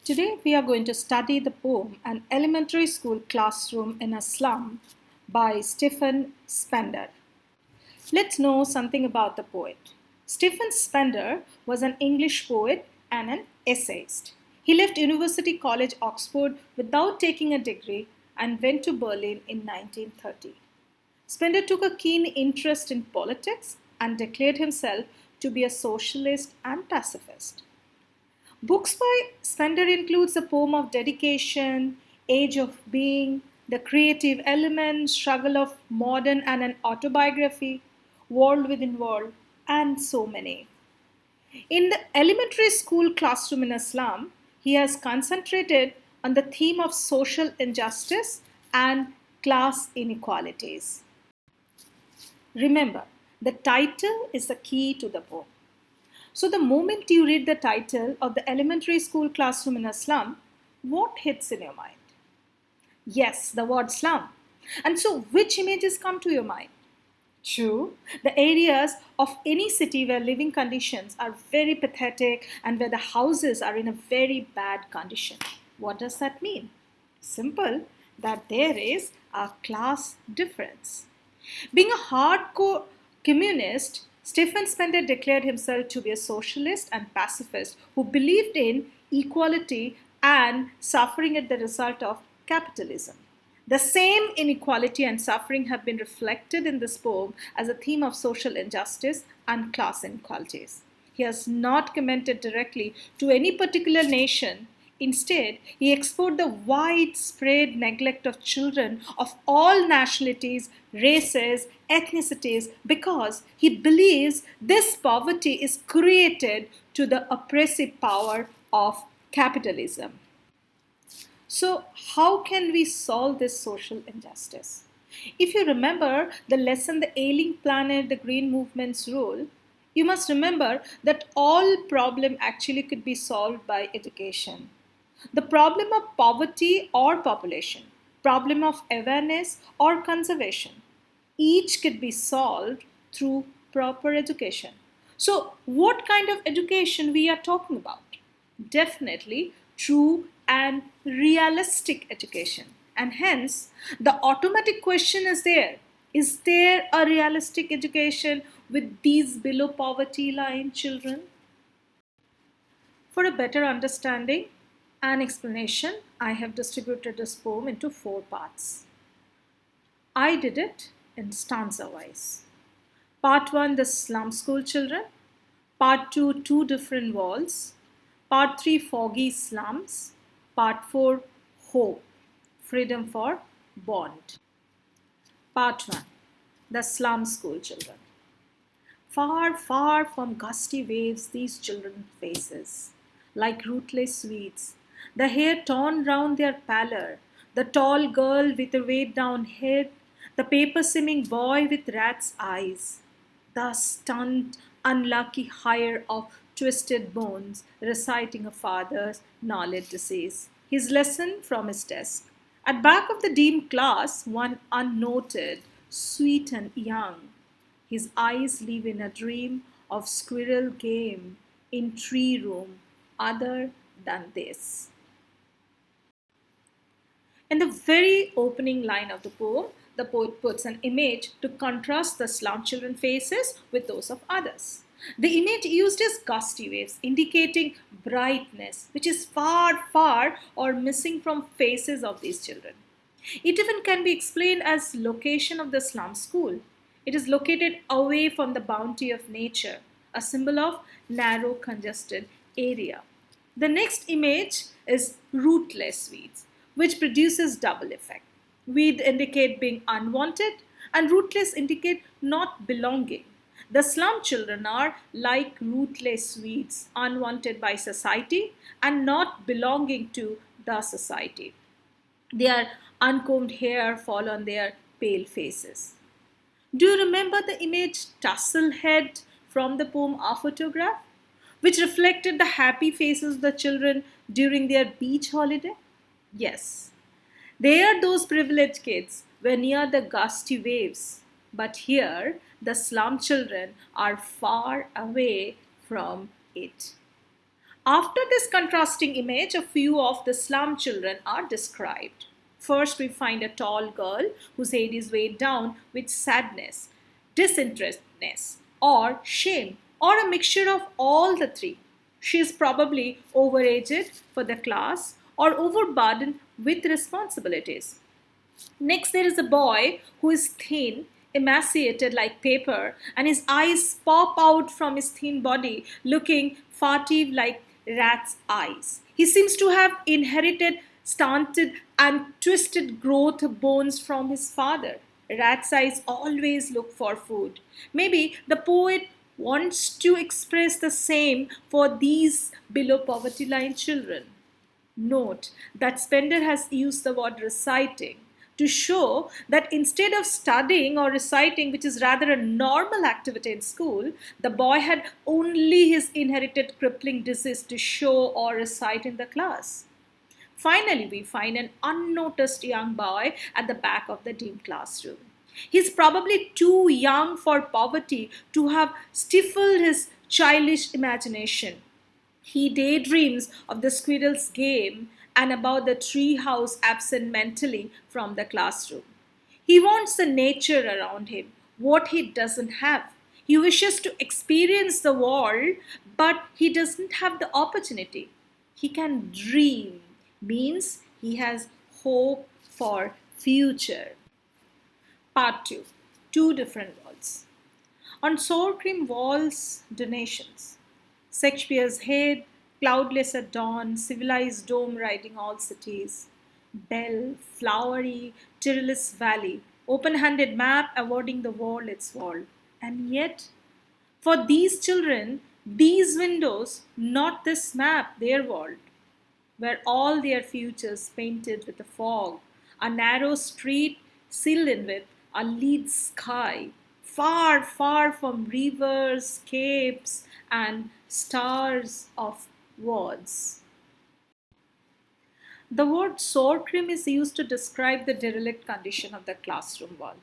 Today we are going to study the poem An Elementary School Classroom in a Slum by Stephen Spender. Let's know something about the poet. Stephen Spender was an English poet and an essayist. He left University College Oxford without taking a degree and went to Berlin in 1930. Spender took a keen interest in politics and declared himself to be a socialist and pacifist. Books by Spender includes the poem of dedication, age of being, the creative element, struggle of modern and an autobiography, world within world, and so many. In the elementary school classroom in a slum, he has concentrated on the theme of social injustice and class inequalities. Remember, the title is the key to the poem. So, the moment you read the title of the elementary school classroom in a slum, what hits in your mind? Yes, the word slum. And so, which images come to your mind? True, the areas of any city where living conditions are very pathetic and where the houses are in a very bad condition. What does that mean? Simple, that there is a class difference. Being a hardcore communist, Stephen Spender declared himself to be a socialist and pacifist who believed in equality and suffering as the result of capitalism. The same inequality and suffering have been reflected in this poem as a theme of social injustice and class inequalities. He has not commented directly to any particular nation. Instead, he explored the widespread neglect of children of all nationalities, races, ethnicities, because he believes this poverty is created to the oppressive power of capitalism. So, how can we solve this social injustice? If you remember the lesson The Ailing Planet, the Green Movement's role, you must remember that all problem actually could be solved by education. The problem of poverty or population, problem of awareness or conservation, each could be solved through proper education. So, what kind of education we are talking about? Definitely true and realistic education. And hence, the automatic question is there. Is there a realistic education with these below poverty line children? For a better understanding and explanation, I have distributed this poem into four parts. I did it in stanza wise. Part 1, the slum school children. Part 2, two different walls. Part 3, foggy slums. Part 4, hope, freedom for bond. Part 1, the slum school children. Far, far from gusty waves these children faces, like rootless weeds, the hair torn round their pallor, the tall girl with a weighed down head, the paper-simming boy with rat's eyes, the stunned, unlucky hire of twisted bones, reciting a father's gnarled disease, his lesson from his desk. At back of the dim class, one unnoted, sweet and young, his eyes live in a dream of squirrel game in tree room other than this. In the very opening line of the poem, the poet puts an image to contrast the slum children faces with those of others. The image used is gusty waves, indicating brightness, which is far, far or missing from faces of these children. It even can be explained as location of the slum school. It is located away from the bounty of nature, a symbol of narrow, congested area. The next image is rootless weeds, which produces double effect. Weed indicate being unwanted and rootless indicate not belonging. The slum children are like rootless weeds, unwanted by society and not belonging to the society. Their uncombed hair fall on their pale faces. Do you remember the image Tussle Head from the poem A Photograph, which reflected the happy faces of the children during their beach holiday? Yes, they are those privileged kids were near the gusty waves, but here the slum children are far away from it. After this contrasting image, a few of the slum children are described. First, we find a tall girl whose head is weighed down with sadness, disinterestedness, or shame, or a mixture of all the three. She is probably overaged for the class or overburdened with responsibilities. Next, there is a boy who is thin, emaciated like paper, and his eyes pop out from his thin body, looking furtive like rat's eyes. He seems to have inherited stunted and twisted growth bones from his father. Rat's eyes always look for food. Maybe the poet wants to express the same for these below poverty line children. Note that Spender has used the word reciting to show that instead of studying or reciting, which is rather a normal activity in school, the boy had only his inherited crippling disease to show or recite in the class. Finally, we find an unnoticed young boy at the back of the dim classroom. He's probably too young for poverty to have stifled his childish imagination. He daydreams of the squirrel's game and about the tree house absent mentally from the classroom. He wants the nature around him, what he doesn't have. He wishes to experience the world, but he doesn't have the opportunity. He can dream, means he has hope for future. Part 2. Two different walls. On sour cream walls, donations. Shakespeare's head, cloudless at dawn, civilized dome riding all cities. Bell, flowery, tireless valley, open-handed map awarding the world its world. And yet, for these children, these windows, not this map, their world, where all their futures painted with a fog, a narrow street sealed in with a lead sky, far, far from rivers, capes, and stars of words. The word sour cream is used to describe the derelict condition of the classroom wall.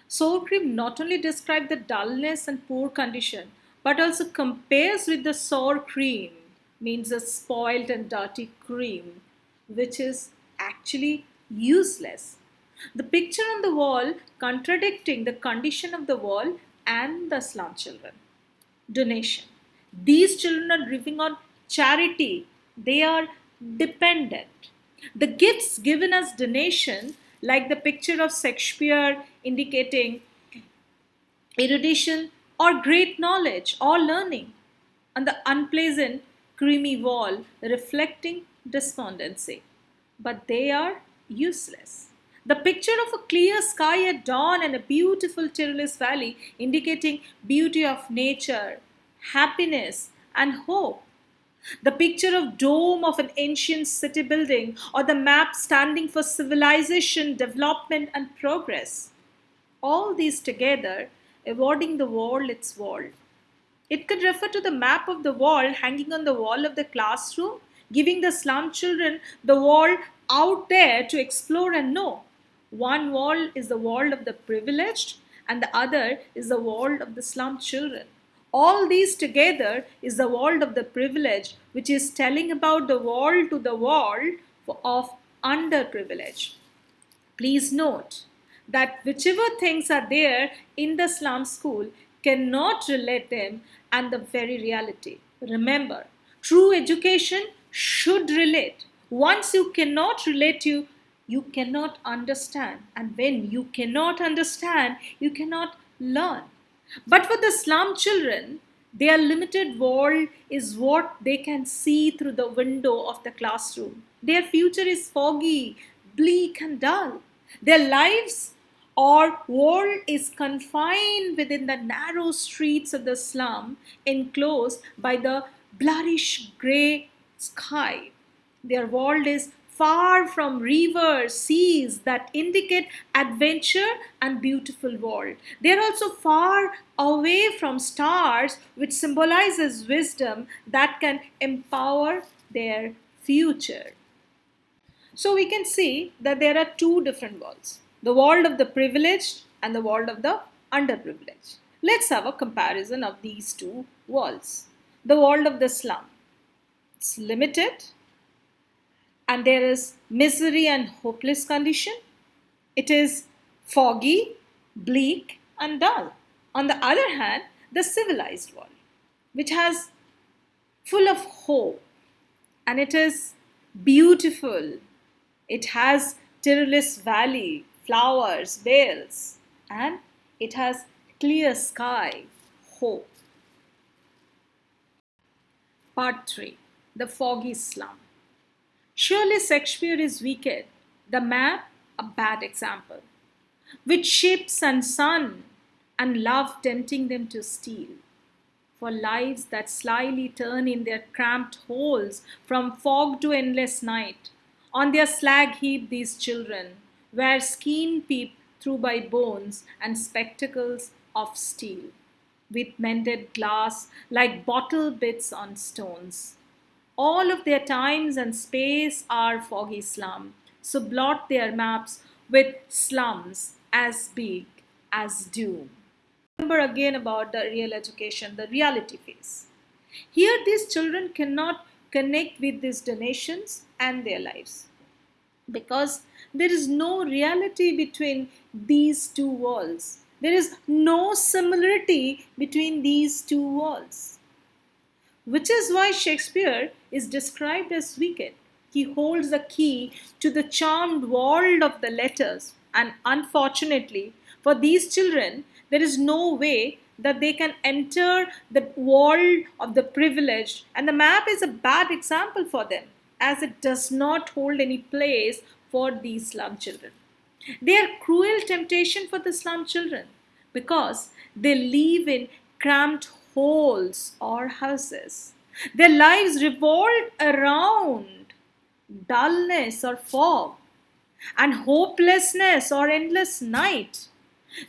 Sour cream not only describes the dullness and poor condition, but also compares with the sour cream, means a spoiled and dirty cream, which is actually useless. The picture on the wall contradicting the condition of the wall and the slum children. Donation. These children are living on charity. They are dependent. The gifts given as donation, like the picture of Shakespeare indicating erudition or great knowledge or learning, and the unpleasant creamy wall reflecting despondency. But they are useless. The picture of a clear sky at dawn and a beautiful tireless valley indicating beauty of nature, happiness, and hope. The picture of dome of an ancient city building or the map standing for civilization, development, and progress. All these together awarding the world its world. It could refer to the map of the world hanging on the wall of the classroom, giving the slum children the world out there to explore and know. One world is the world of the privileged, and the other is the world of the slum children. All these together is the world of the privileged, which is telling about the world to the world of underprivileged. Please note that whichever things are there in the slum school cannot relate them and the very reality. Remember, true education should relate. Once you cannot relate, you cannot understand. And when you cannot understand, you cannot learn. But for the slum children, their limited world is what they can see through the window of the classroom. Their future is foggy, bleak, and dull. Their lives or world is confined within the narrow streets of the slum, enclosed by the blurrish grey sky. Their world is far from rivers, seas that indicate adventure and beautiful world. They are also far away from stars, which symbolizes wisdom that can empower their future. So we can see that there are two different worlds, the world of the privileged and the world of the underprivileged. Let's have a comparison of these two worlds. The world of the slum. it's limited, and there is misery and hopeless condition. It is foggy, bleak, and dull. On the other hand, the civilized world, which has full of hope, and it is beautiful. It has tireless valley, flowers, vales, and it has clear sky, hope. Part 3. The foggy slum. Surely Shakespeare is wicked, the map a bad example, with ships and sun and love tempting them to steal. For lives that slyly turn in their cramped holes from fog to endless night. On their slag heap these children, where skin peep through by bones and spectacles of steel, with mended glass like bottle bits on stones. All of their times and space are foggy slum, so blot their maps with slums as big as doom. Remember again about the real education, the reality phase. Here, these children cannot connect with these donations and their lives because there is no reality between these two worlds. There is no similarity between these two worlds, which is why Shakespeare is described as wicked. He holds the key to the charmed world of the letters, and unfortunately, for these children, there is no way that they can enter the world of the privileged, and the map is a bad example for them, as it does not hold any place for these slum children. They are cruel temptation for the slum children because they live in cramped holes or houses. Their lives revolve around dullness or fog and hopelessness or endless night.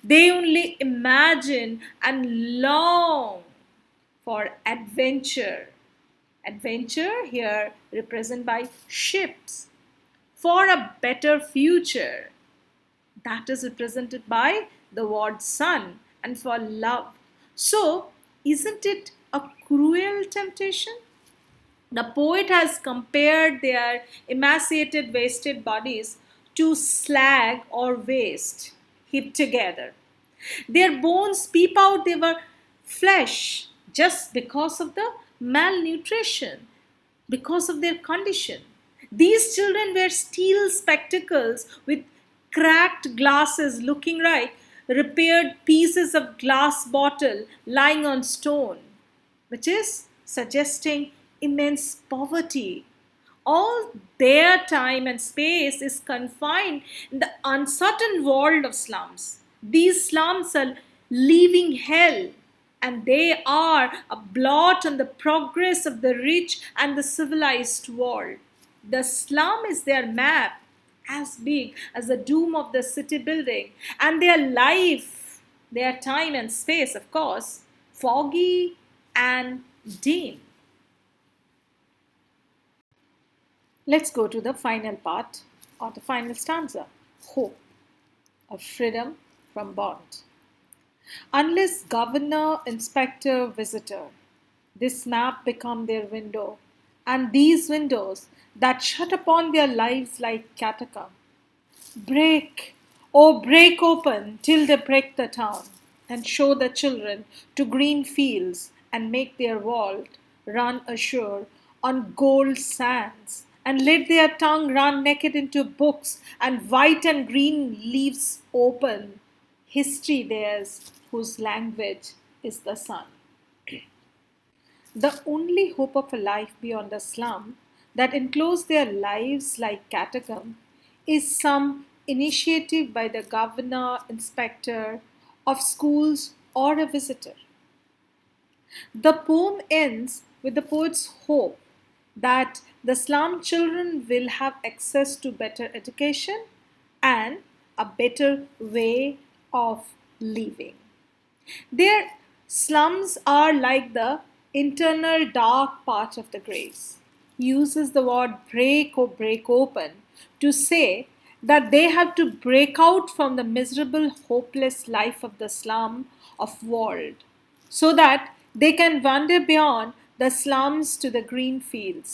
They only imagine and long for adventure. Adventure here represented by ships, for a better future, that is represented by the word sun, and for love. So, isn't it a cruel temptation? The poet has compared their emaciated, wasted bodies to slag or waste heaped together. Their bones peep out, they were flesh just because of the malnutrition, because of their condition. These children wear steel spectacles with cracked glasses looking like repaired pieces of glass bottle lying on stone, which is suggesting immense poverty. All their time and space is confined in the uncertain world of slums. These slums are living hell, and they are a blot on the progress of the rich and the civilized world. The slum is their map, as big as the doom of the city building, and their life, their time and space, of course, foggy and dim. Let's go to the final part or the final stanza, hope of freedom from bond. Unless governor, inspector, visitor, this map become their window, and these windows that shut upon their lives like catacomb. Break, oh break open till they break the town, and show the children to green fields, and make their world run ashore on gold sands, and let their tongue run naked into books, and white and green leaves open. History theirs, whose language is the sun. The only hope of a life beyond the slum that enclose their lives like catacomb is some initiative by the governor, inspector of schools, or a visitor. The poem ends with the poet's hope that the slum children will have access to better education and a better way of living. Their slums are like the internal dark part of the graves. He uses the word break or break open to say that they have to break out from the miserable, hopeless life of the slum of world so that they can wander beyond the slums to the green fields.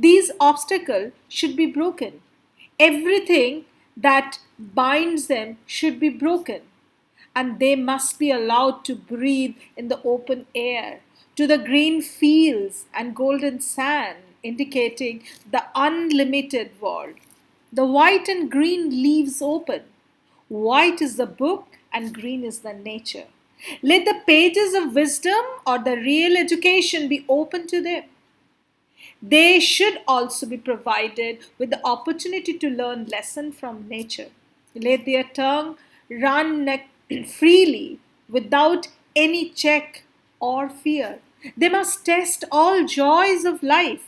These obstacles should be broken. Everything that binds them should be broken. And they must be allowed to breathe in the open air, to the green fields and golden sand, indicating the unlimited world. The white and green leaves open. White is the book and green is the nature. Let the pages of wisdom or the real education be open to them. They should also be provided with the opportunity to learn lesson from nature. Let their tongue run freely without any check or fear. They must test all joys of life.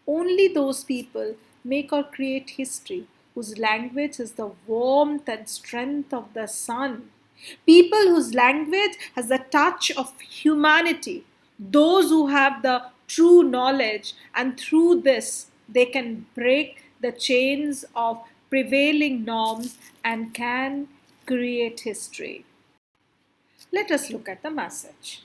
Only those people make or create history whose language is the warmth and strength of the sun. People whose language has the touch of humanity. Those who have the true knowledge, and through this they can break the chains of prevailing norms and can create history. Let us look at the message.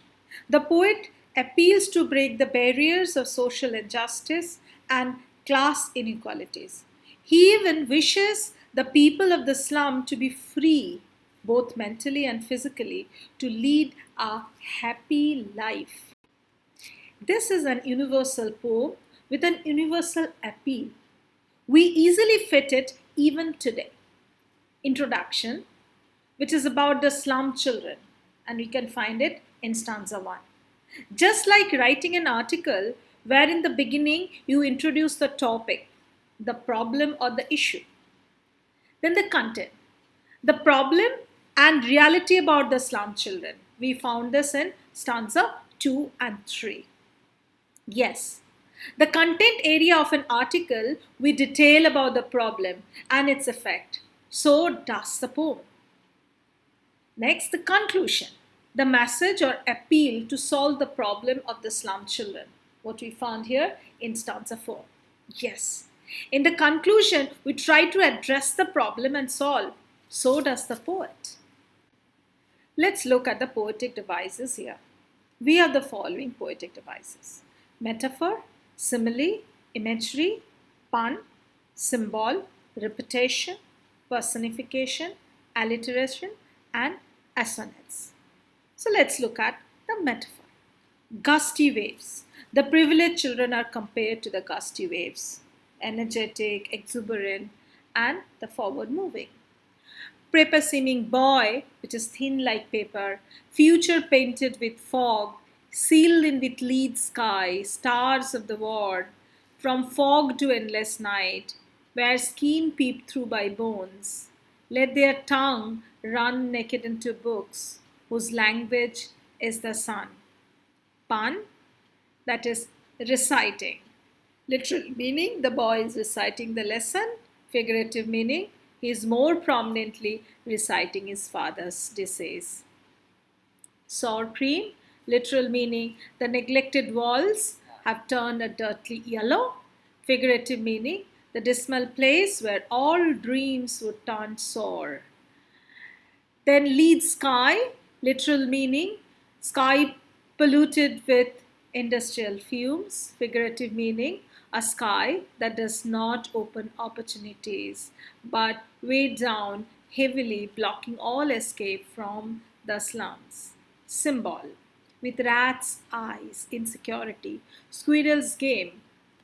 The poet appeals to break the barriers of social injustice and class inequalities. He even wishes the people of the slum to be free, both mentally and physically, to lead a happy life. This is an universal poem with an universal appeal. We easily fit it even today. Introduction, which is about the slum children, and we can find it in stanza 1. Just like writing an article where in the beginning you introduce the topic, the problem or the issue. Then the content, the problem and reality about the slum children. We found this in stanza 2 and 3. Yes, the content area of an article we detail about the problem and its effect. So does the poem. Next, the conclusion, the message or appeal to solve the problem of the slum children. What we found here in stanza 4. Yes, in the conclusion, we try to address the problem and solve. So does the poet. Let's look at the poetic devices here. We have the following poetic devices: metaphor, simile, imagery, pun, symbol, repetition, personification, alliteration, and assonance. So let's look at the metaphor. Gusty waves. The privileged children are compared to the gusty waves, energetic, exuberant, and the forward moving. Paper seeming boy, which is thin like paper, future painted with fog, sealed in with lead sky, stars of the ward, from fog to endless night, where skin peep through by bones. Let their tongue run naked into books, whose language is the sun. Pun, that is reciting. Literal meaning, the boy is reciting the lesson. Figurative meaning, he is more prominently reciting his father's decease. Sour cream, literal meaning, the neglected walls have turned a dirty yellow. Figurative meaning, the dismal place where all dreams would turn sour. Then lead sky, literal meaning, sky polluted with industrial fumes. Figurative meaning, a sky that does not open opportunities but weighed down heavily, blocking all escape from the slums. Symbol, with rats' eyes, insecurity, squirrel's game,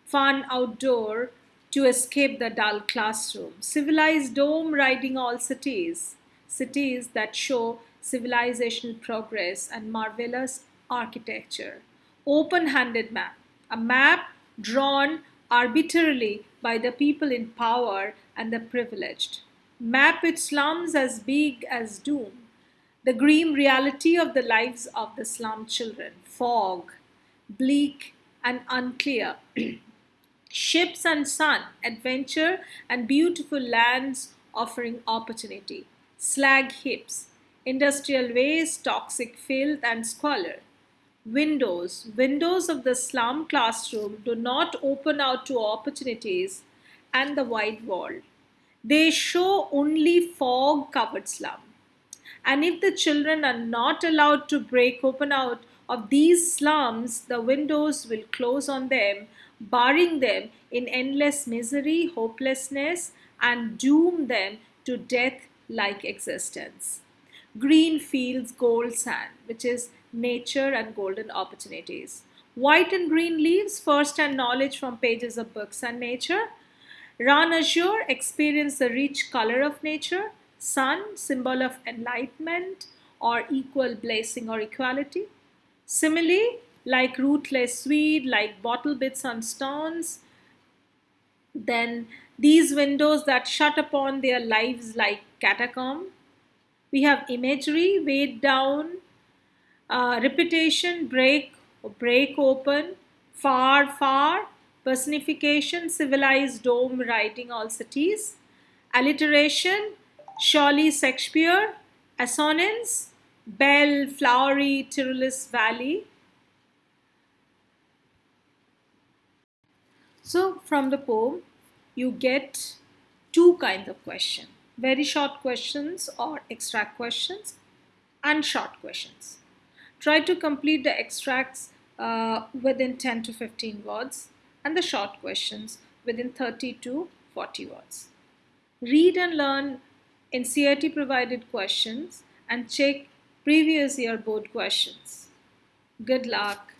fun outdoor to escape the dull classroom, civilized dome riding all cities, cities that show civilizational progress and marvelous architecture. Open-handed map, a map drawn arbitrarily by the people in power and the privileged. Map with slums as big as doom. The grim reality of the lives of the slum children. Fog, bleak and unclear. Ships and sun, adventure and beautiful lands offering opportunity. Slag heaps, industrial waste, toxic filth and squalor. Windows. Windows of the slum classroom do not open out to opportunities and the wide world. They show only fog-covered slum. And if the children are not allowed to break open out of these slums, the windows will close on them, barring them in endless misery, hopelessness, and doom them to death like existence. Green fields, gold sand, which is nature and golden opportunities. White and green leaves, first hand knowledge from pages of books and nature. Run azure, experience the rich color of nature. Sun, symbol of enlightenment or equal blessing or equality. Simile, like rootless sweet, like bottle bits on stones. Then these windows that shut upon their lives like catacomb. We have imagery, weighed down, repetition, break or break open, far, far, personification, civilized dome writing all cities, alliteration, surely Shakespeare, assonance, bell, flowery, tireless valley. So from the poem, you get two kinds of question: very short questions or extract questions, and short questions. Try to complete the extracts within 10 to 15 words and the short questions within 30 to 40 words. Read and learn NCERT provided questions and check previous year board questions. Good luck.